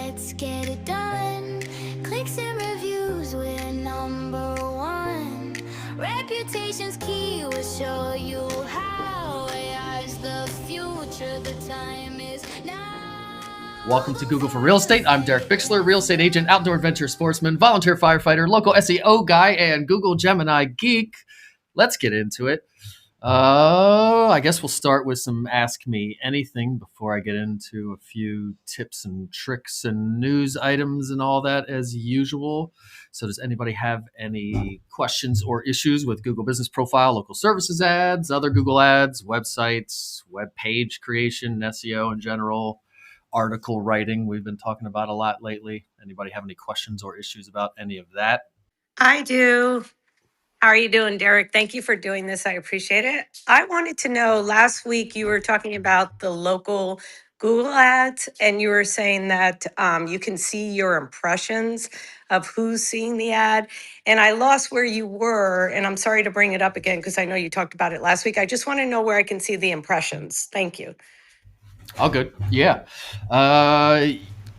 let's get it done. Clicks and reviews, we're number one. Reputation's key, we'll show you how. AI's the future, the time is now. Welcome to Google for Real Estate. I'm Derek Bixler, real estate agent, outdoor adventure sportsman, volunteer firefighter, local SEO guy, and Google Gemini geek. Let's get into it. I guess we'll start with some Ask Me Anything before I get into a few tips and tricks and news items and all that as usual. So does anybody have any questions or issues with Google Business Profile, local services ads, other Google ads, websites, web page creation, SEO in general, article writing we've been talking about a lot lately? Anybody have any questions or issues about any of that? I do. How are you doing, Derek? Thank you for doing this. I appreciate it. I wanted to know, last week you were talking about the local Google ads, and you were saying that you can see your impressions of who's seeing the ad. And I lost where you were, and I'm sorry to bring it up again because I know you talked about it last week. I just want to know where I can see the impressions. Thank you. All good. Yeah.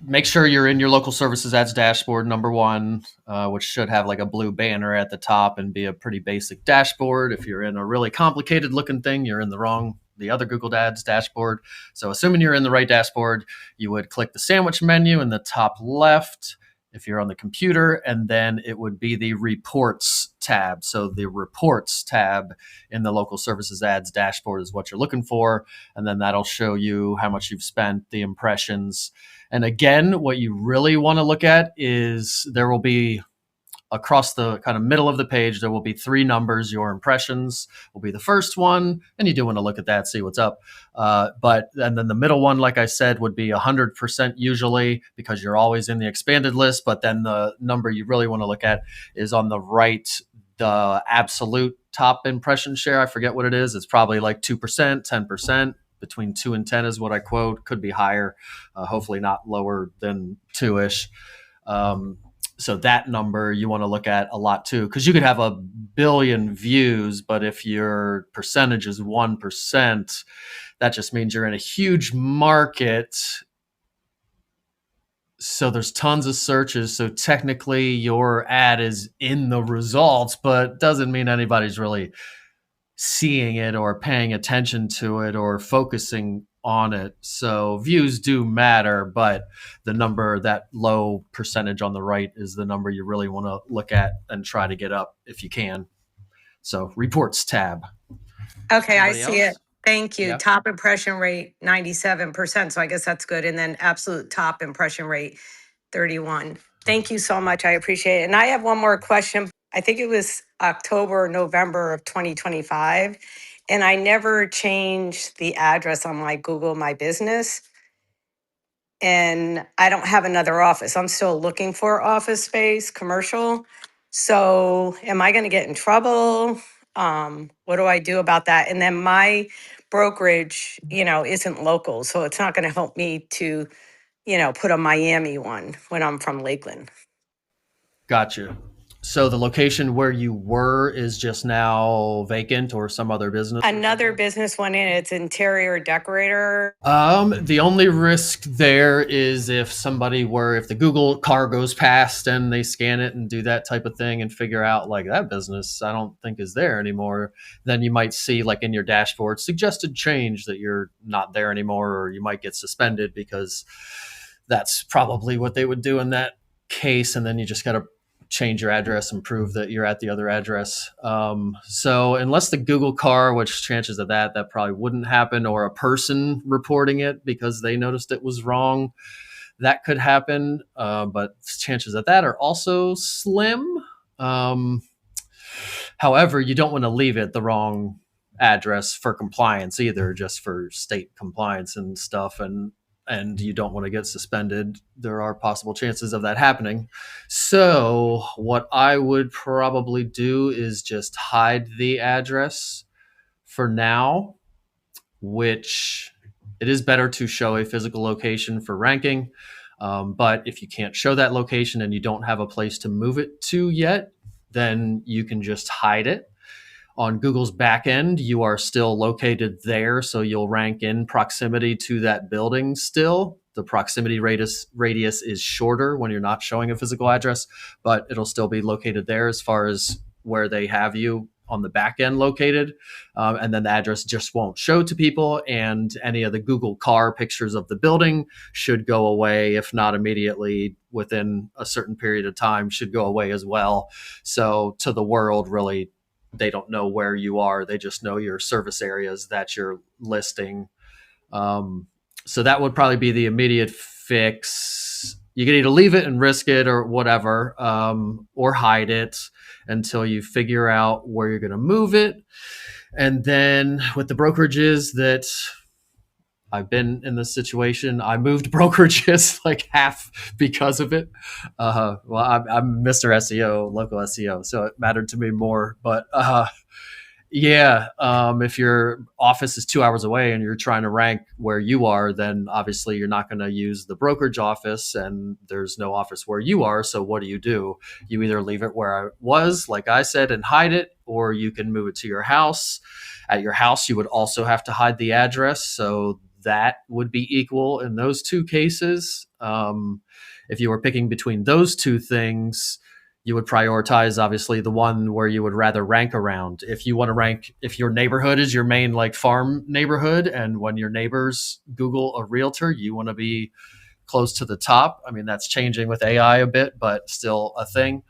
Make sure you're in your local services ads dashboard, number one, which should have like a blue banner at the top and be a pretty basic dashboard. If you're in a really complicated looking thing, you're in the other Google Ads dashboard. So assuming you're in the right dashboard, you would click the sandwich menu in the top left if you're on the computer, and then it would be the reports tab. So the reports tab in the local services ads dashboard is what you're looking for. And then that'll show you how much you've spent, the impressions. And again, what you really want to look at is there will be across the kind of middle of the page, there will be three numbers. Your impressions will be the first one, and you do want to look at that, see what's up. And then the middle one, like I said, would be 100% usually because you're always in the expanded list. But then the number you really want to look at is on the right, the absolute top impression share. I forget what it is. It's probably like 2%, 10%. Between 2 and 10 is what I quote. Could be higher, hopefully not lower than 2-ish. So that number you want to look at a lot too, because you could have 1 billion views, but if your percentage is 1%, that just means you're in a huge market. So there's tons of searches. So technically your ad is in the results, but doesn't mean anybody's really seeing it or paying attention to it or focusing on it. So views do matter, but the number, that low percentage on the right, is the number you really want to look at and try to get up if you can. So reports tab. Okay, Anybody I see else? it. Thank you. Yep. Top impression rate, 97%. So I guess that's good. And then absolute top impression rate, 31. Thank you so much. I appreciate it. And I have one more question. I think it was October, November of 2025. And I never changed the address on my Google My Business. And I don't have another office. I'm still looking for office space, commercial. So am I going to get in trouble? What do I do about that? And then my brokerage, isn't local. So it's not going to help me to, put a Miami one when I'm from Lakeland. Gotcha. So the location where you were is just now vacant, or some other business? Another business went in. It's interior decorator. The only risk there is if the Google car goes past and they scan it and do that type of thing and figure out like that business I don't think is there anymore, then you might see like in your dashboard suggested change that you're not there anymore, or you might get suspended because that's probably what they would do in that case. And then you just got to change your address and prove that you're at the other address. So unless the Google car, which chances of that probably wouldn't happen, or a person reporting it because they noticed it was wrong, that could happen. But chances of that are also slim. However, you don't want to leave it the wrong address for compliance either, just for state compliance and stuff. And you don't want to get suspended. There are possible chances of that happening. So what I would probably do is just hide the address for now, which it is better to show a physical location for ranking. But if you can't show that location and you don't have a place to move it to yet, then you can just hide it. On Google's back end, you are still located there, so you'll rank in proximity to that building still. The proximity radius is shorter when you're not showing a physical address, but it'll still be located there as far as where they have you on the back end located. And then the address just won't show to people, and any of the Google car pictures of the building should go away, if not immediately, within a certain period of time, should go away as well. So to the world, really, they don't know where you are. They just know your service areas that you're listing. So that would probably be the immediate fix. You can either leave it and risk it or whatever, or hide it until you figure out where you're going to move it. And then with the brokerages that I've been in this situation, I moved brokerages like half because of it. Well, I'm Mr. SEO, local SEO, so it mattered to me more. But yeah, if your office is 2 hours away and you're trying to rank where you are, then obviously you're not going to use the brokerage office, and there's no office where you are. So what do? You either leave it where I was, like I said, and hide it, or you can move it to your house. At your house, you would also have to hide the address. So that would be equal in those two cases. If you were picking between those two things, you would prioritize obviously the one where you would rather rank around. If you want to rank, if your neighborhood is your main like farm neighborhood, and when your neighbors Google a realtor, you want to be close to the top. I mean, that's changing with AI a bit, but still a thing.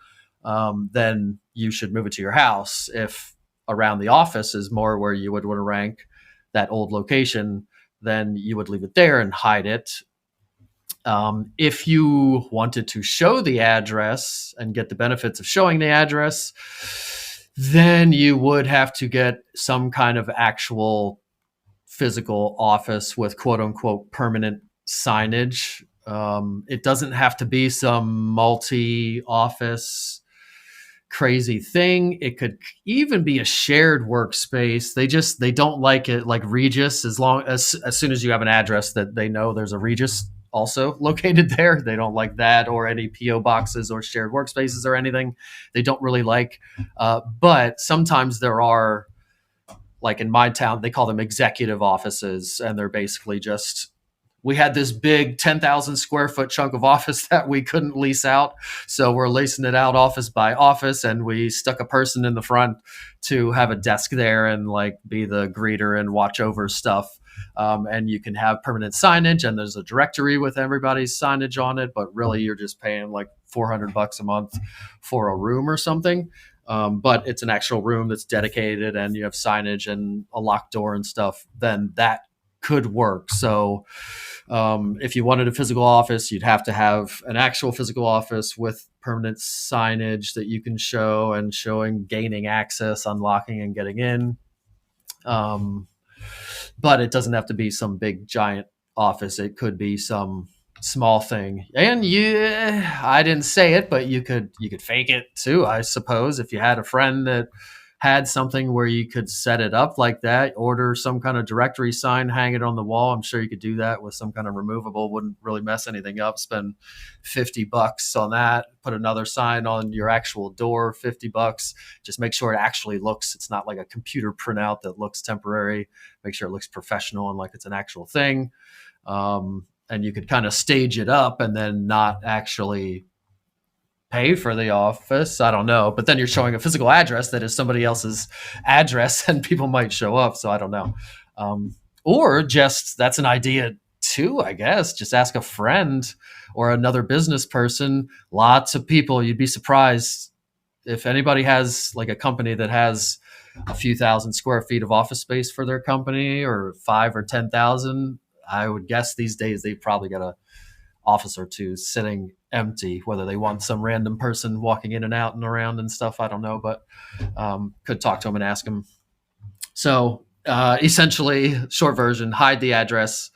Then you should move it to your house. If around the office is more where you would want to rank, that old location, then you would leave it there and hide it. If you wanted to show the address and get the benefits of showing the address, then you would have to get some kind of actual physical office with quote unquote permanent signage. It doesn't have to be some multi-office crazy thing. It could even be a shared workspace. They don't like it like Regis, as soon as you have an address that they know there's a Regis also located there. They don't like that, or any PO boxes or shared workspaces or anything. They don't really like. But sometimes there are, like in my town, they call them executive offices, and they're basically just, we had this big 10,000 square foot chunk of office that we couldn't lease out. So we're leasing it out office by office, and we stuck a person in the front to have a desk there and like be the greeter and watch over stuff. And you can have permanent signage, and there's a directory with everybody's signage on it, but really you're just paying like $400 a month for a room or something. But it's an actual room that's dedicated, and you have signage and a locked door and stuff, then that could work. So if you wanted a physical office, you'd have to have an actual physical office with permanent signage that you can show, and showing gaining access, unlocking, and getting in. But it doesn't have to be some big giant office. It could be some small thing. And I didn't say it, but you could fake it too, I suppose. If you had a friend that had something where you could set it up like that, order some kind of directory sign, hang it on the wall. I'm sure you could do that with some kind of removable, wouldn't really mess anything up. Spend $50 on that, put another sign on your actual door, $50. Just make sure it actually looks, it's not like a computer printout that looks temporary. Make sure it looks professional and like it's an actual thing. And you could kind of stage it up and then not actually pay for the office. I don't know. But then you're showing a physical address that is somebody else's address, and people might show up. So I don't know. Or just, that's an idea too, I guess. Just ask a friend or another business person. Lots of people, you'd be surprised if anybody has like a company that has a few thousand square feet of office space for their company, or 5 or 10,000. I would guess these days they've probably got a office or two sitting empty, whether they want some random person walking in and out and around and stuff. I don't know, but could talk to them and ask them. So essentially, short version, hide the address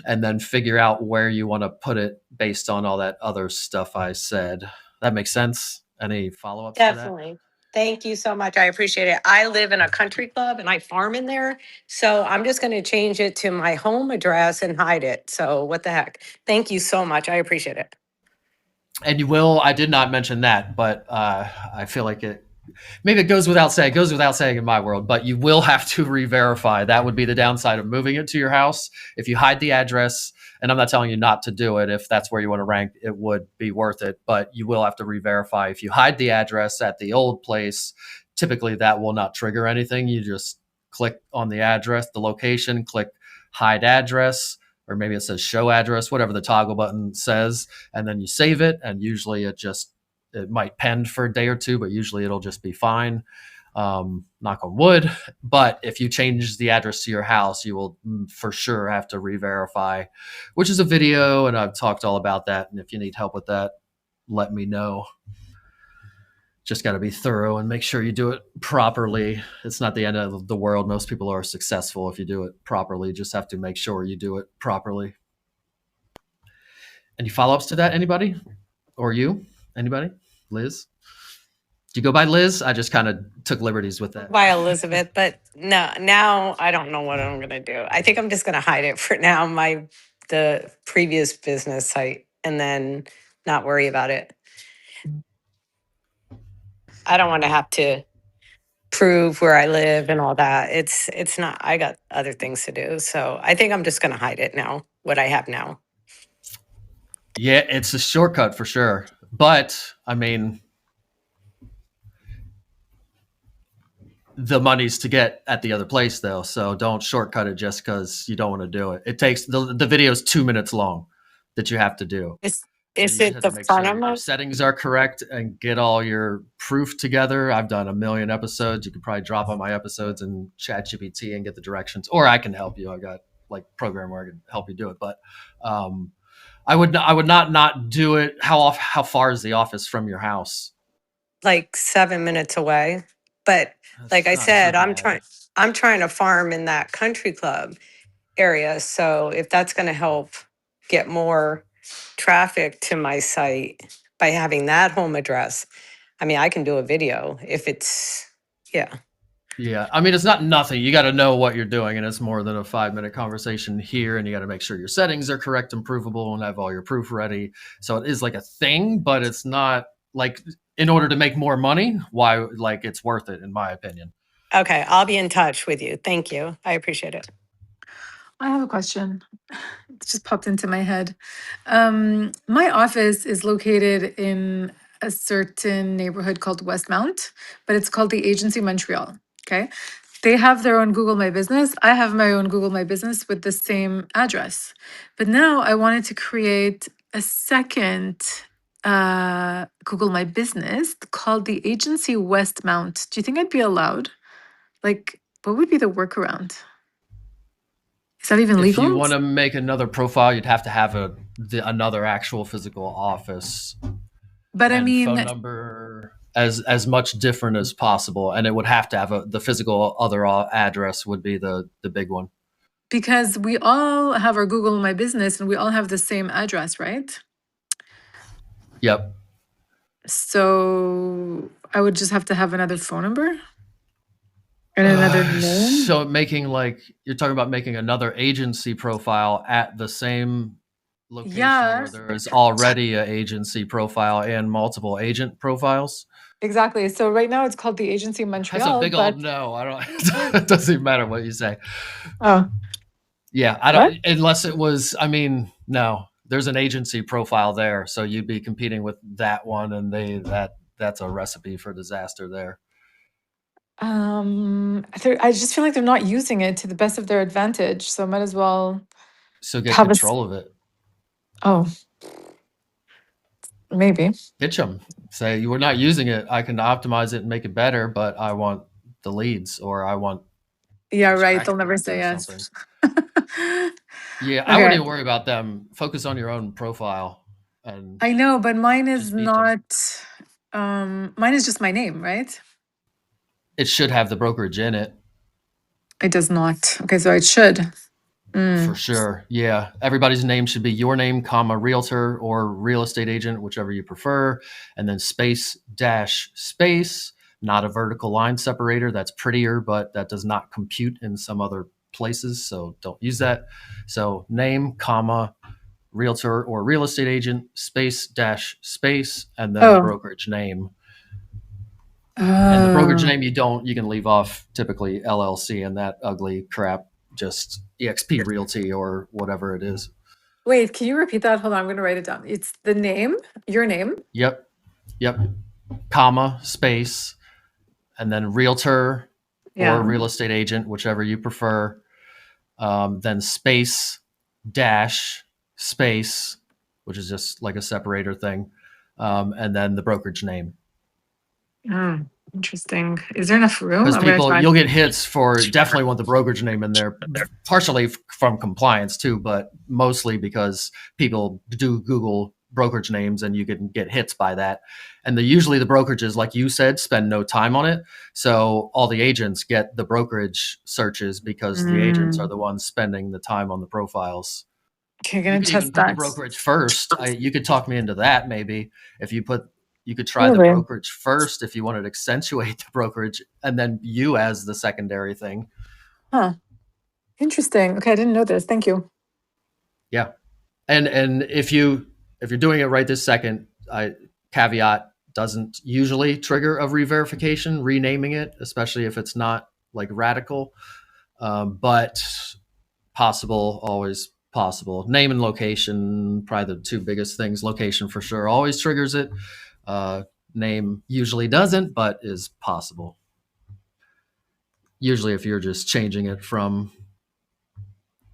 and then figure out where you want to put it based on all that other stuff I said. That makes sense? Any follow-ups to that? Definitely. Thank you so much. I appreciate it. I live in a country club and I farm in there. So I'm just going to change it to my home address and hide it. So what the heck? Thank you so much. I appreciate it. And you will, I did not mention that, but I feel like maybe it goes without saying. It goes without saying in my world, but you will have to re-verify. That would be the downside of moving it to your house. If you hide the address, and I'm not telling you not to do it. If that's where you want to rank, it would be worth it. But you will have to re-verify. If you hide the address at the old place, typically that will not trigger anything. You just click on the address, the location, click hide address, or maybe it says show address, whatever the toggle button says, and then you save it. And usually it might pend for a day or two, but usually it'll just be fine. Knock on wood. But if you change the address to your house, you will for sure have to re-verify, which is a video, and I've talked all about that. And if you need help with that, let me know. Just got to be thorough and make sure you do it properly. It's not the end of the world. Most people are successful if you do it properly. Just have to make sure you do it properly. Any follow-ups to that? Anybody? Or you? Anybody? Liz? Do you go by Liz? I just kind of took liberties with that. By Elizabeth, but no, now I don't know what I'm gonna do. I think I'm just gonna hide it for now, the previous business site, and then not worry about it. I don't want to have to prove where I live and all that. It's not. I got other things to do, so I think I'm just gonna hide it now. What I have now. Yeah, it's a shortcut for sure. But I mean, the money's to get at the other place though, so don't shortcut it just because you don't want to do it. It takes the video's 2 minutes long that you have to do. Is And is you just it have the to make front sure of your my? settings are correct and get all your proof together. I've done a million episodes. You could probably drop on my episodes and ChatGPT and get the directions, or I can help you. I got like program where I can help you do it. But I would not do it. How far is the office from your house? Like 7 minutes away. But like That's I not too said, bad. I'm trying to farm in that country club area. So if that's going to help get more traffic to my site by having that home address, I mean, I can do a video if it's, yeah. Yeah, I mean, it's not nothing. You got to know what you're doing, and it's more than a 5 minute conversation here. And you got to make sure your settings are correct and provable, and have all your proof ready. So it is like a thing, but it's not like in order to make more money. Why? Like it's worth it, in my opinion. Okay. I'll be in touch with you. Thank you. I appreciate it. I have a question. It just popped into my head. My office is located in a certain neighborhood called Westmount, but it's called the Agency Montreal. Okay. They have their own Google My Business. I have my own Google My Business with the same address. But now I wanted to create a second Google My Business called the Agency Westmount. Do you think I'd be allowed? Like, what would be the workaround? Is that even If legal? you want to make another profile, you'd have to have another actual physical office. But I and mean, phone number as much different as possible, and it would have to have the physical other address would be the big one. because we all have our Google My Business and we all have the same address, right? Yep. So I would just have to have another phone number and another name. So you're talking about making another agency profile at the same location Yeah. where there is already an agency profile and multiple agent profiles. Exactly. So right now it's called the Agency Montreal. That's a big but old no. I don't. It doesn't even matter what you say. oh, Yeah, I don't. Unless it was. I mean, no. There's an agency profile there, so you'd be competing with that one, and that's a recipe for disaster there. I just feel like they're not using it to the best of their advantage. So might as well. So get Have a control of it. Oh, maybe. Pitch them. Say you were not using it. I can optimize it and make it better, but I want the leads, or I want. Yeah, right. scratch They'll never cards say or yes. something. Yeah, I wouldn't even worry about them. Focus on your own profile. And I know, but mine is just beat not. Mine is just my name, right? it should have the brokerage in it. It does not. Okay, so it should. For sure. Yeah. Everybody's name should be your name, comma, realtor or real estate agent, whichever you prefer. And then space dash space, not a vertical line separator. That's prettier, but that does not compute in some other places. So don't use that. So name, comma, realtor or real estate agent, space dash space, and then Oh. brokerage name. And the brokerage Oh, name you can leave off typically LLC and that ugly crap, just EXP Realty or whatever it is. wait, can you repeat that? Hold on, I'm going to write it down. It's the name, your name. Yep. Yep. Comma, space, and then realtor or Yeah. real estate agent, whichever you prefer. Then space, dash, space, which is just like a separator thing. And then the brokerage name. Interesting. Is there enough room? Because I'm going to people, try. you'll get hits for definitely want the brokerage name in there, partially from compliance too, but mostly because people do Google brokerage names and you can get hits by that. And usually the brokerages, like you said, spend no time on it. So all the agents get the brokerage searches because the agents are Mm. the ones spending the time on the profiles. Okay, I'm You going could to even test put the that. brokerage first. You could talk me into that maybe. If you could try the Really? brokerage first if you wanted to accentuate the brokerage, and then you as the secondary thing. Huh. Interesting. Okay, I didn't know this. Thank you. Yeah, and if you're doing it right this second, caveat doesn't usually trigger a re-verification, renaming it, especially if it's not like radical, but possible, always possible. Name and location, probably the two biggest things. Location for sure always triggers it. Name usually doesn't, but is possible. Usually if you're just changing it from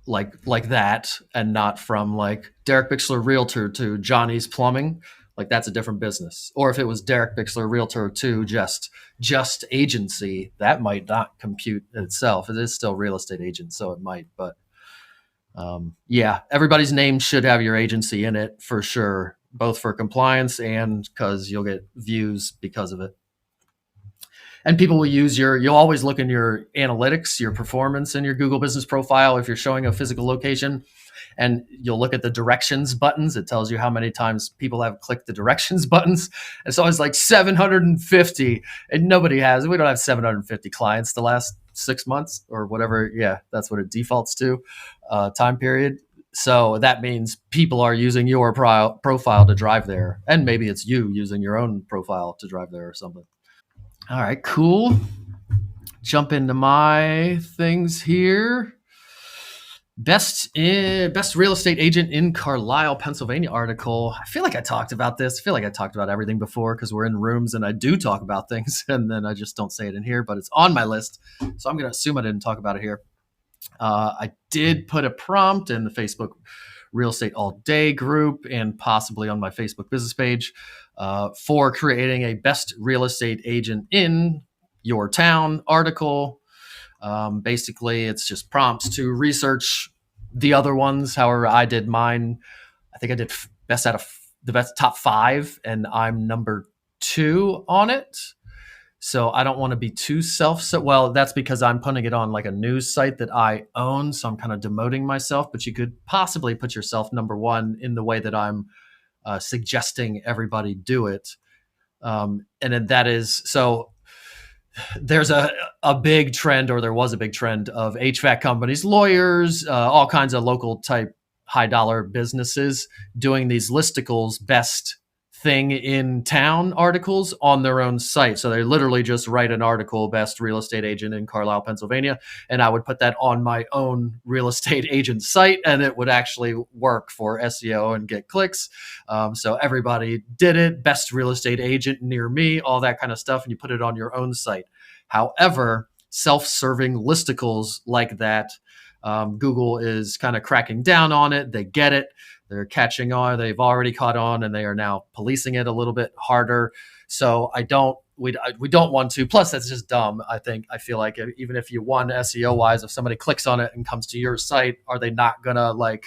like that and not from like Derek Bixler Realtor to Johnny's Plumbing, like that's a different business. Or if it was Derek Bixler Realtor to just agency, that might not compute itself. It is still real estate agent, so it might, but yeah, everybody's name should have your agency in it for sure, both for compliance and because you'll get views because of it. And people will use you'll always look in your analytics, your performance in your Google business profile if you're showing a physical location, and you'll look at the directions buttons. It tells you how many times people have clicked the directions buttons. It's always like 750, and nobody has. We don't have 750 clients the last 6 months or whatever. Yeah, that's what it defaults to, time period. So that means people are using your profile to drive there, and maybe it's you using your own profile to drive there or something. All right, cool. Jump into my things here. Best real estate agent in Carlisle, Pennsylvania article. I feel like I talked about this. I feel like I talked about everything before because we're in rooms and I do talk about things and then I just don't say it in here, but it's on my list. So I'm going to assume I didn't talk about it here. I did put a prompt in the Facebook Real Estate All Day group and possibly on my Facebook business page for creating a best real estate agent in your town article. Basically, it's just prompts to research the other ones. However, I did mine. I think I did best out of the best top 5, and I'm number 2 on it. So I don't want to be too well, that's because I'm putting it on like a news site that I own. So I'm kind of demoting myself, but you could possibly put yourself number 1 in the way that I'm suggesting everybody do it. And then that is, so there's a big trend, or there was a big trend of HVAC companies, lawyers, all kinds of local type high dollar businesses doing these listicles, best thing in town articles on their own site. So they literally just write an article, best real estate agent in Carlisle, Pennsylvania. And I would put that on my own real estate agent site and it would actually work for SEO and get clicks. So everybody did it, best real estate agent near me, all that kind of stuff. And you put it on your own site. However, self-serving listicles like that, Google is kind of cracking down on it. They get it. They're catching on. They've already caught on, and they are now policing it a little bit harder. So we don't want to. Plus, that's just dumb. I feel like even if you won SEO wise, if somebody clicks on it and comes to your site, are they not gonna like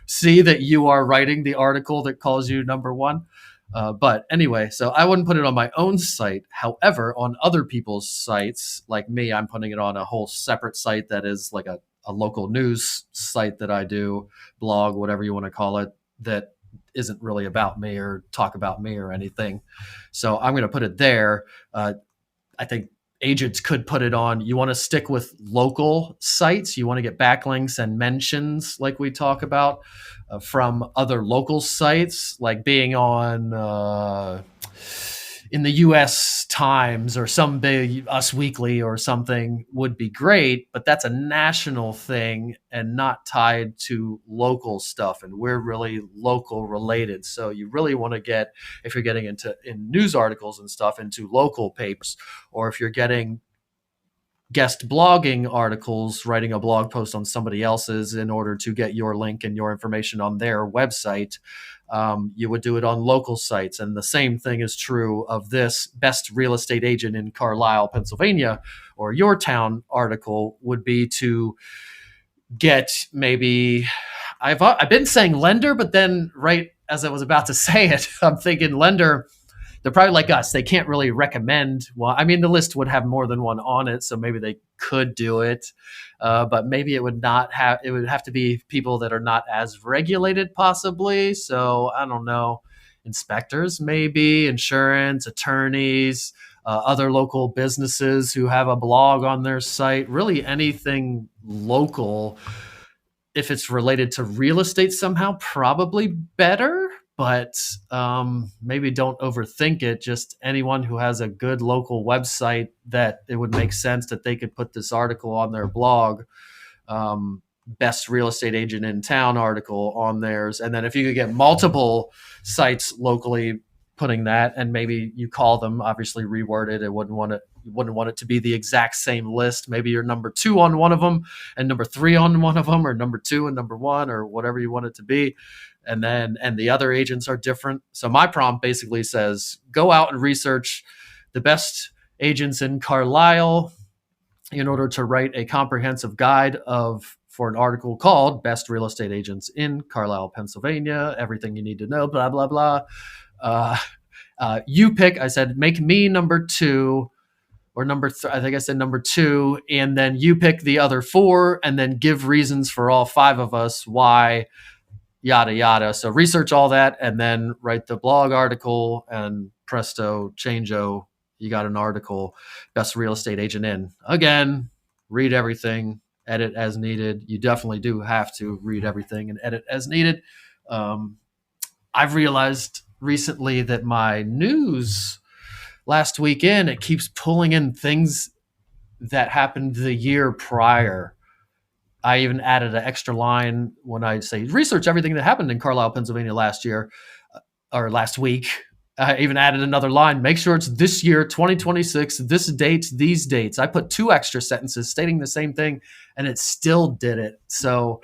see that you are writing the article that calls you number 1? But anyway, so I wouldn't put it on my own site. However, on other people's sites, like me, I'm putting it on a whole separate site that is like a local news site that I do, blog, whatever you want to call it, that isn't really about me or talk about me or anything. So I'm going to put it there. I think agents could put it on. You want to stick with local sites. You want to get backlinks and mentions like we talk about from other local sites, like being on in the US Times or some big Us Weekly or something would be great, but that's a national thing and not tied to local stuff. And we're really local related. So you really want to get, if you're getting into in news articles and stuff, into local papers, or if you're getting guest blogging articles, writing a blog post on somebody else's in order to get your link and your information on their website, you would do it on local sites. And the same thing is true of this best real estate agent in Carlisle, Pennsylvania, or your town article would be to get maybe, I've been saying lender, but then right as I was about to say it, I'm thinking lender, they're probably like us. They can't really recommend one. I mean, the list would have more than one on it, so maybe they could do it, but maybe it would not have. It would have to be people that are not as regulated, possibly. So I don't know, inspectors, maybe insurance, attorneys, other local businesses who have a blog on their site. Really, anything local. If it's related to real estate somehow, probably better, but maybe don't overthink it. Just anyone who has a good local website that it would make sense that they could put this article on their blog, best real estate agent in town article on theirs. And then if you could get multiple sites locally putting that, and maybe you call them, obviously reword it. You wouldn't want it to be the exact same list. Maybe you're number 2 on one of them and number 3 on one of them, or number 2 and number 1, or whatever you want it to be. And the other agents are different. So my prompt basically says, go out and research the best agents in Carlisle in order to write a comprehensive guide for an article called Best Real Estate Agents in Carlisle, Pennsylvania. Everything you need to know, blah, blah, blah. You pick, I said, make me number 2 or I think I said number 2, and then you pick the other 4 and then give reasons for all 5 of us why, yada, yada. So research all that and then write the blog article, and presto, changeo, you got an article, best real estate agent in. Again, read everything, edit as needed. You definitely do have to read everything and edit as needed. I've realized recently that my news last weekend, it keeps pulling in things that happened the year prior. I even added an extra line when I say research everything that happened in Carlisle, Pennsylvania last year or last week. I even added another line, make sure it's this year, 2026, this date, these dates. I put 2 extra sentences stating the same thing, and it still did it. So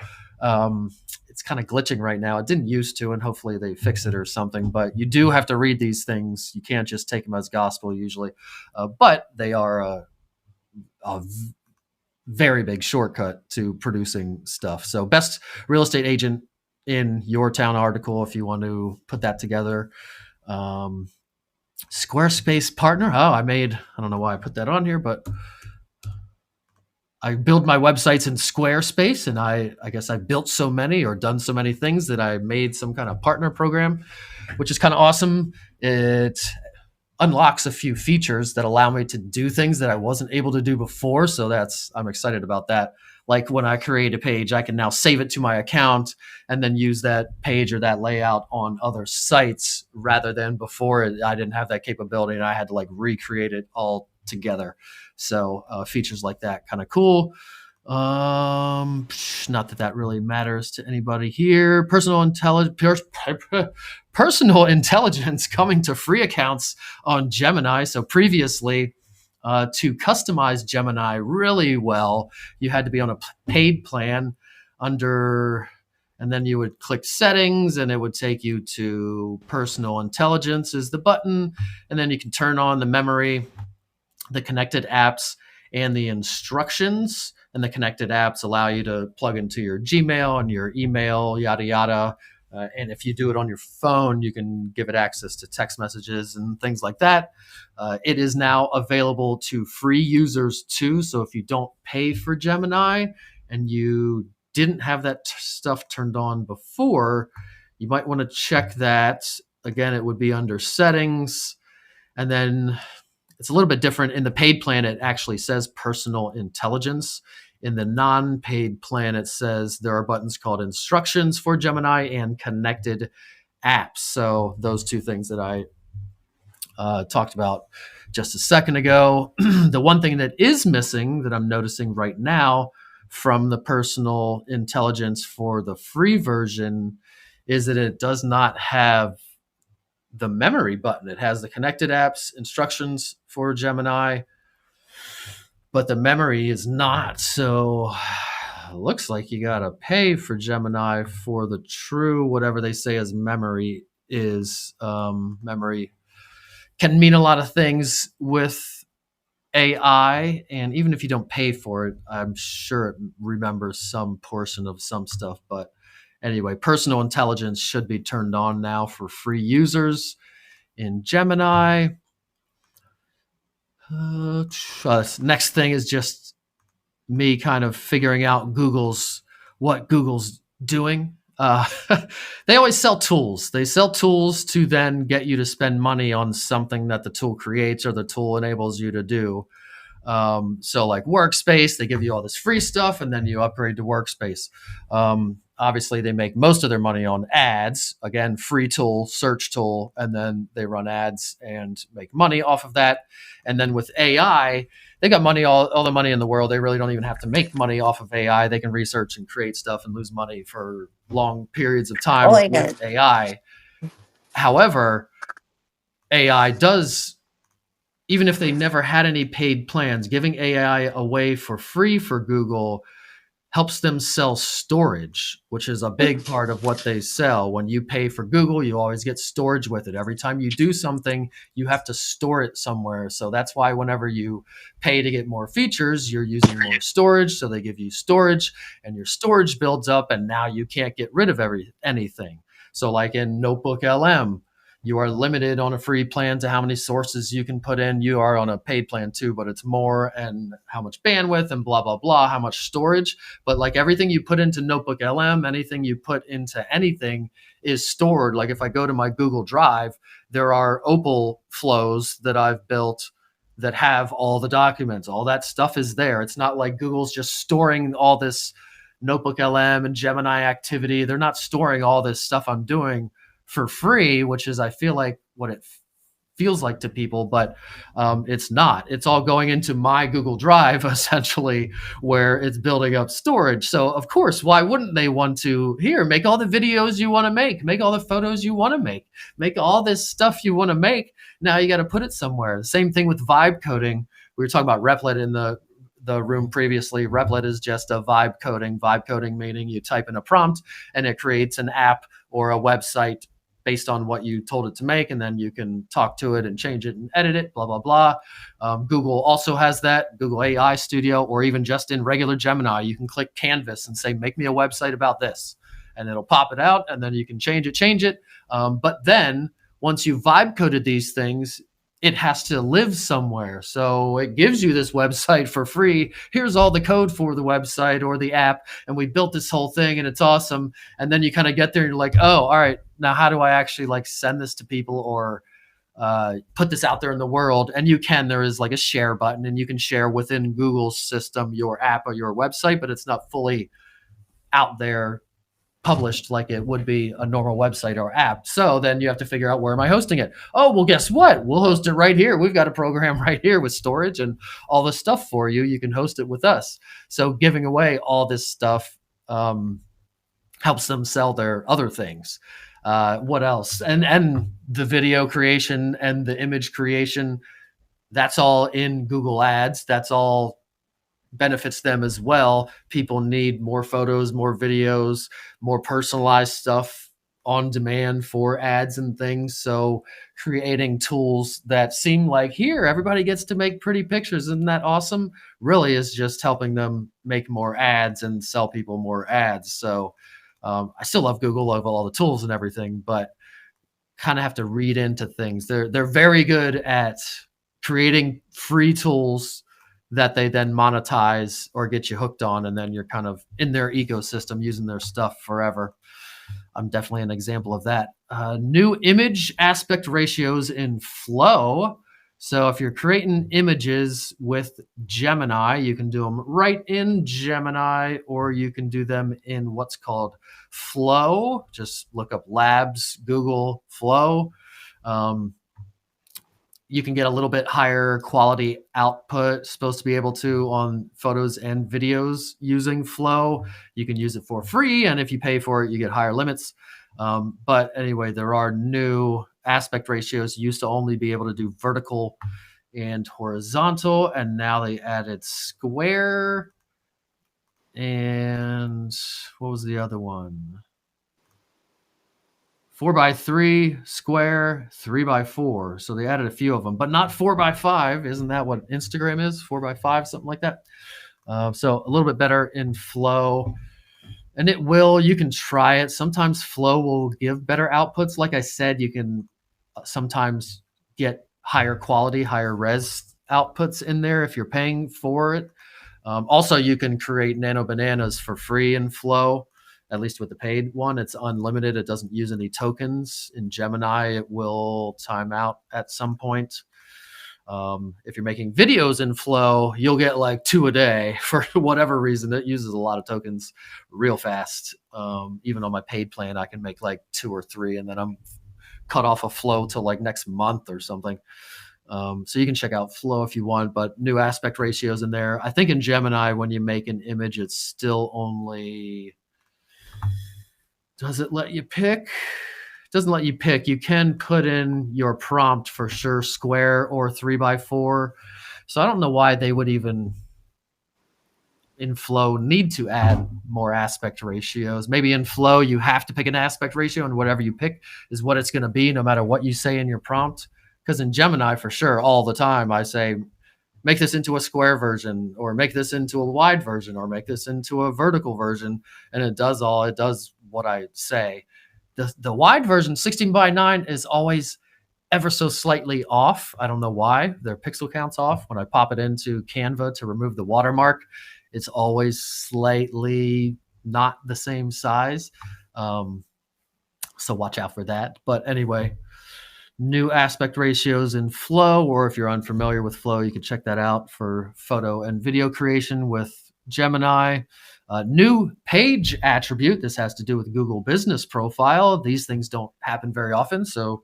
it's kind of glitching right now. It didn't used to, and hopefully they fix it or something. But you do have to read these things. You can't just take them as gospel usually. But they are a very big shortcut to producing stuff. So best real estate agent in your town article, if you want to put that together. Squarespace partner. I don't know why I put that on here, but I build my websites in Squarespace, and I guess I've built so many or done so many things that I made some kind of partner program, which is kind of awesome. It unlocks a few features that allow me to do things that I wasn't able to do before. So I'm excited about that. Like when I create a page, I can now save it to my account and then use that page or that layout on other sites, rather than before I didn't have that capability and I had to like recreate it all together. So features like that, kind of cool. Not that really matters to anybody here. Personal intelligence coming to free accounts on Gemini. So previously, to customize Gemini really well, you had to be on a paid plan and then you would click settings and it would take you to personal intelligence is the button. And then you can turn on the memory, the connected apps, and the instructions. And the connected apps allow you to plug into your Gmail and your email, yada, yada. And if you do it on your phone, you can give it access to text messages and things like that. It is now available to free users too. So if you don't pay for Gemini and you didn't have that stuff turned on before, you might want to check that. Again, it would be under settings. And then it's a little bit different. In the paid plan, it actually says personal intelligence. In the non-paid plan, it says there are buttons called instructions for Gemini and connected apps. So those 2 things that I talked about just a second ago. The one thing that is missing that I'm noticing right now from the personal intelligence for the free version is that it does not have the memory button. It has the connected apps instructions for Gemini, but the memory is not. So it looks like you got to pay for Gemini for the true, whatever they say is memory is. Memory can mean a lot of things with AI. And even if you don't pay for it, I'm sure it remembers some portion of some stuff. But anyway, personal intelligence should be turned on now for free users in Gemini. Next thing is just me kind of figuring out what Google's doing. They always sell tools. They sell tools to then get you to spend money on something that the tool creates or the tool enables you to do. So like Workspace, they give you all this free stuff and then you upgrade to Workspace. Obviously, they make most of their money on ads. Again, free tool, search tool, and then they run ads and make money off of that. And then with AI, they got money, all the money in the world. They really don't even have to make money off of AI. They can research and create stuff and lose money for long periods of time with AI. However, AI does, even if they never had any paid plans, giving AI away for free for Google helps them sell storage, which is a big part of what they sell. When you pay for Google, you always get storage with it. Every time you do something, you have to store it somewhere. So that's why whenever you pay to get more features, you're using more storage. So they give you storage and your storage builds up and now you can't get rid of anything. So like in Notebook LM, you are limited on a free plan to how many sources you can put in. You are on a paid plan too, but it's more and how much bandwidth and blah, blah, blah, how much storage. But like everything you put into Notebook LM, anything you put into anything is stored. Like if I go to my Google Drive, there are Opal flows that I've built that have all the documents. All that stuff is there. It's not like Google's just storing all this Notebook LM and Gemini activity. They're not storing all this stuff I'm doing for free, which is, I feel like, what it feels like to people, but it's not. It's all going into my Google Drive, essentially, where it's building up storage. So, of course, why wouldn't they want to, here, make all the videos you want to make all the photos you want to make all this stuff you want to make. Now you got to put it somewhere. Same thing with vibe coding. We were talking about Replit in the room previously. Replit is just a vibe coding meaning you type in a prompt and it creates an app or a website based on what you told it to make, and then you can talk to it and change it and edit it, blah, blah, blah. Google also has that, Google AI Studio, or even just in regular Gemini, you can click Canvas and say, make me a website about this, and it'll pop it out, and then you can change it. But then once you've vibe coded these things, it has to live somewhere. So it gives you this website for free. Here's all the code for the website or the app. And we built this whole thing and it's awesome. And then you kind of get there and you're like, oh, all right, now how do I actually like send this to people or put this out there in the world? And you can, there is like a share button and you can share within Google's system, your app or your website, but it's not fully out there published like it would be a normal website or app. So then you have to figure out, where am I hosting it? Oh, well, guess what? We'll host it right here. We've got a program right here with storage and all this stuff for you. You can host it with us. So giving away all this stuff helps them sell their other things. What else? And the video creation and the image creation, that's all in Google Ads. That's all benefits them as well. People need more photos, more videos, more personalized stuff on demand for ads and things. So creating tools that seem like, here, everybody gets to make pretty pictures. Isn't that awesome? Really is just helping them make more ads and sell people more ads. So I still love Google, love all the tools and everything, but kind of have to read into things. They're very good at creating free tools that they then monetize or get you hooked on, and then you're kind of in their ecosystem using their stuff forever. I'm definitely an example of that. New image aspect ratios in Flow. So if you're creating images with Gemini, you can do them right in Gemini, or you can do them in what's called Flow. Just look up Labs, Google Flow. you can get a little bit higher quality output, supposed to be able to, on photos and videos using Flow. You can use it for free, and if you pay for it, you get higher limits. But anyway, there are new aspect ratios. You used to only be able to do vertical and horizontal, and now they added square. And what was the other one? 4x3, square, 3x4. So they added a few of them, but not 4x5. Isn't that what Instagram is? 4x5, something like that. So a little bit better in Flow. And you can try it. Sometimes Flow will give better outputs. Like I said, you can sometimes get higher quality, higher res outputs in there if you're paying for it. Also, you can create nano bananas for free in Flow. At least with the paid one, it's unlimited. It doesn't use any tokens. In Gemini, it will time out at some point. If you're making videos in Flow, you'll get like 2 a day for whatever reason. It uses a lot of tokens real fast. Even on my paid plan, I can make like 2 or 3, and then I'm cut off of Flow till like next month or something. So you can check out Flow if you want, but new aspect ratios in there. I think in Gemini, when you make an image, it's still only... Does it let you pick? It doesn't let you pick. You can put in your prompt for sure, square or 3x4. So I don't know why they would even in Flow need to add more aspect ratios. Maybe in Flow you have to pick an aspect ratio, and whatever you pick is what it's going to be no matter what you say in your prompt. Because in Gemini, for sure, all the time I say, make this into a square version, or make this into a wide version, or make this into a vertical version. And it does what I say. The wide version, 16:9, is always ever so slightly off. I don't know why. Their pixel count's off. When I pop it into Canva to remove the watermark, it's always slightly not the same size. So watch out for that. But anyway, new aspect ratios in Flow, or if you're unfamiliar with Flow, you can check that out for photo and video creation with Gemini. New page attribute. This has to do with Google Business Profile. These things don't happen very often, so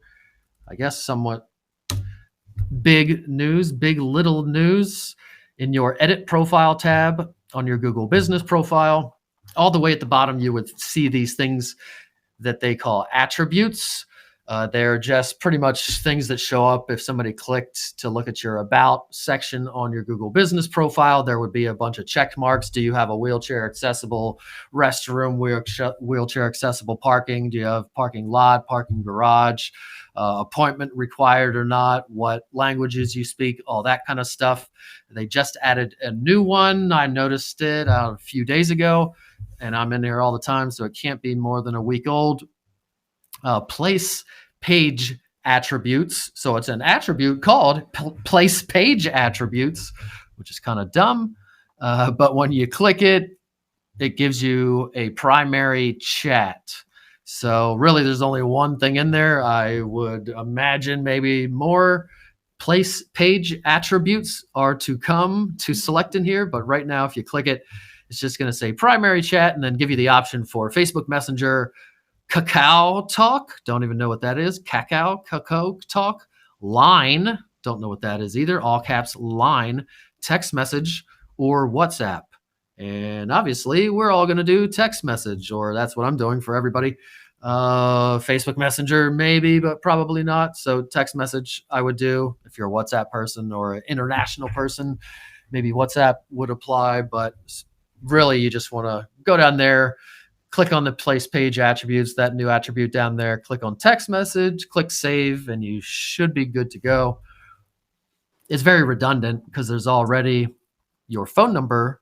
I guess somewhat big news, big little news. In your Edit Profile tab on your Google Business Profile, all the way at the bottom, you would see these things that they call attributes. They're just pretty much things that show up if somebody clicked to look at your About section on your Google Business Profile. There would be a bunch of check marks. Do you have a wheelchair accessible restroom, wheelchair accessible parking? Do you have parking lot, parking garage, appointment required or not? What languages you speak, all that kind of stuff. They just added a new one. I noticed it a few days ago, and I'm in here all the time, so it can't be more than a week old. Place page attributes. So it's an attribute called place page attributes, which is kind of dumb. But when you click it, it gives you a primary chat. So really, there's only one thing in there. I would imagine maybe more place page attributes are to come to select in here. But right now, if you click it, it's just going to say primary chat and then give you the option for Facebook Messenger, Kakao Talk, don't even know what that is. Kakao Talk, Line, don't know what that is either. All caps Line, text message, or WhatsApp. And obviously, we're all going to do text message, or that's what I'm doing for everybody. Facebook Messenger, maybe, but probably not. So text message I would do if you're a WhatsApp person or an international person. Maybe WhatsApp would apply, but really you just want to go down there, click on the place page attributes, that new attribute down there, click on text message, click save, and you should be good to go. It's very redundant because there's already your phone number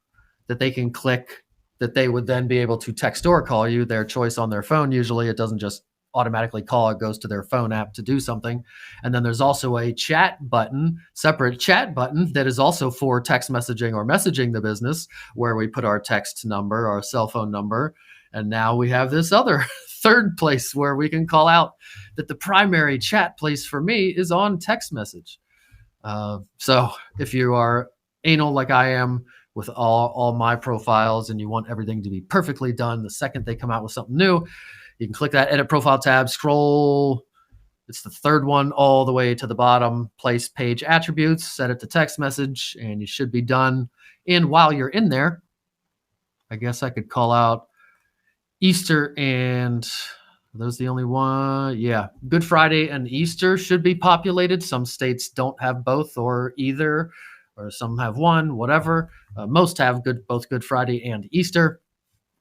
that they can click, that they would then be able to text or call you, their choice on their phone. Usually it doesn't just automatically call, it goes to their phone app to do something. And then there's also a chat button, separate chat button that is also for text messaging or messaging the business, where we put our text number, our cell phone number. And now we have this other third place where we can call out that the primary chat place for me is on text message. So if you are anal like I am with all my profiles and you want everything to be perfectly done the second they come out with something new, you can click that Edit Profile tab, scroll It's the third one all the way to the bottom. Place page attributes, set it to text message, and you should be done. And while you're in there, I guess I could call out Easter and are those the only one? Yeah. Good Friday and Easter should be populated. Some states don't have both or either, or some have one, whatever. Most have both Good Friday and Easter,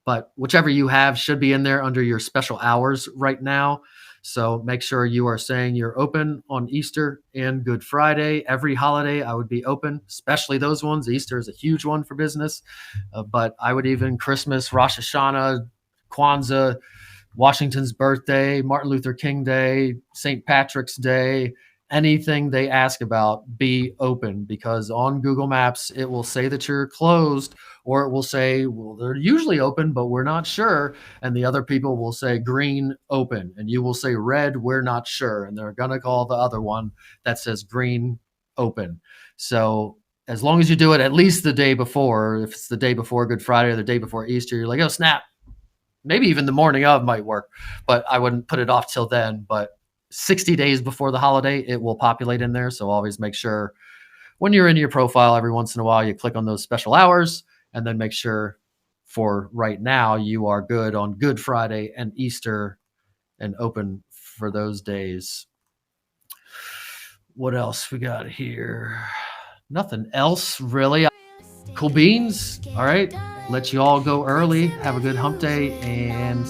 but whichever you have should be in there under your special hours right now. So make sure you are saying you're open on Easter and Good Friday. Every holiday I would be open, especially those ones. Easter is a huge one for business, but I would even Christmas, Rosh Hashanah, Kwanzaa, Washington's birthday, Martin Luther King Day, St. Patrick's Day, anything they ask about, be open, because on Google Maps, it will say that you're closed, or it will say, well, they're usually open, but we're not sure. And the other people will say green, open, and you will say red, we're not sure. And they're going to call the other one that says green, open. So as long as you do it at least the day before, if it's the day before Good Friday or the day before Easter, you're like, oh, snap. Maybe even the morning of might work, but I wouldn't put it off till then. But 60 days before the holiday, it will populate in there. So always make sure when you're in your profile every once in a while, you click on those special hours and then make sure for right now you are good on Good Friday and Easter and open for those days. What else we got here? Nothing else really. Cool beans. All right. Let you all go early. Have a good hump day. And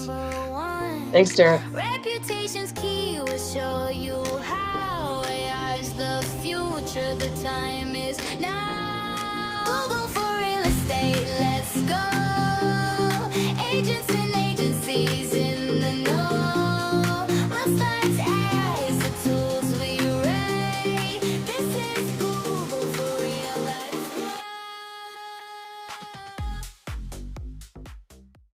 Thanks, Derek. Reputation's key will show you how. AI is the future. The time is now. Google for real estate. Let's go. Agents and agencies.